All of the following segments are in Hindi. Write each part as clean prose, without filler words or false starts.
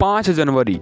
5 जनवरी।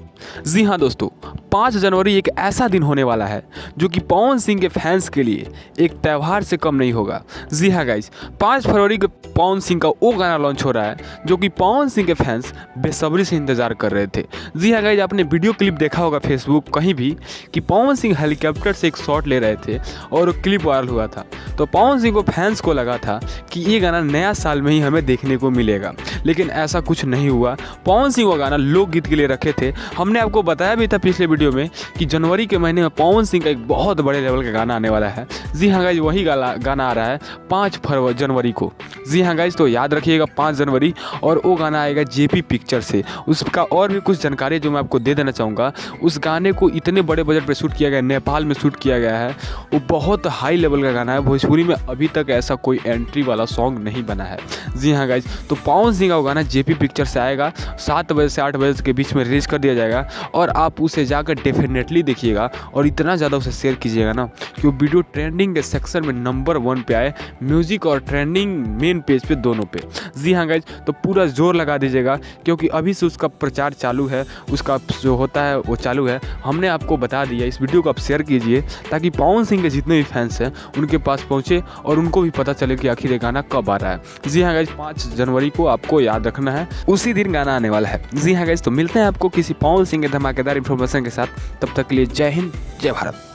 जी हाँ दोस्तों, 5 जनवरी एक ऐसा दिन होने वाला है जो कि पवन सिंह के फैंस के लिए एक त्यौहार से कम नहीं होगा। जी हाँ गाइज, 5 फरवरी को पवन सिंह का वो गाना लॉन्च हो रहा है जो कि पवन सिंह के फैंस बेसब्री से इंतजार कर रहे थे। जी हाँ गाइज, आपने वीडियो क्लिप देखा होगा फेसबुक कहीं भी कि पवन सिंह हेलीकॉप्टर से एक शॉट ले रहे थे और क्लिप वायरल हुआ था। तो पवन सिंह को फैंस को लगा था कि ये गाना नया साल में ही हमें देखने को मिलेगा, लेकिन ऐसा कुछ नहीं हुआ। पवन सिंह वो गाना लोकगीत के लिए रखे थे। हमने आपको बताया भी था पिछले वीडियो में कि जनवरी के महीने में पवन सिंह का एक बहुत बड़े लेवल का गाना आने वाला है। जी हाँ गाइज, वही गाना आ रहा है 5 जनवरी को। जी हाँ गाइज, तो याद रखिएगा 5 जनवरी, और वो गाना आएगा जेपी पिक्चर से। उसका और भी कुछ जानकारी जो मैं आपको दे देना चाहूँगा। उस गाने को इतने बड़े बजट पर शूट किया गया, नेपाल में शूट किया गया है। वो बहुत हाई लेवल का गाना है। भोजपुरी में अभी तक ऐसा कोई एंट्री वाला सॉन्ग नहीं बना है। जी हाँ गाइज, तो पवन सिंह का वो गाना जेपी पिक्चर से आएगा। 7 बजे से 8 बजे के बीच में रिलीज कर दिया जाएगा और आप उसे जाकर डेफिनेटली देखिएगा और इतना ज़्यादा उसे शेयर कीजिएगा ना कि वो वीडियो ट्रेंडिंग के सेक्शन में नंबर 1 पे आए, म्यूजिक और ट्रेंडिंग मेन पेज पे दोनों पे। जी हाँ गाइज, तो पूरा जोर लगा दीजिएगा क्योंकि अभी से उसका प्रचार चालू है, उसका जो होता है वो चालू है। हमने आपको बता दिया, इस वीडियो को आप शेयर कीजिए ताकि पवन सिंह के जितने भी फैंस हैं उनके पास पहुँचे और उनको भी पता चले कि आखिर ये गाना कब आ रहा है। जी हाँ गाइज, 5 जनवरी को आपको याद रखना है, उसी दिन गाना आने वाला है। जी हाँ गाइज, तो मिलते हैं आपको किसी पवन सिंह के धमाकेदार इन्फॉर्मेशन के साथ। तब तक के लिए जय हिंद, जय भारत।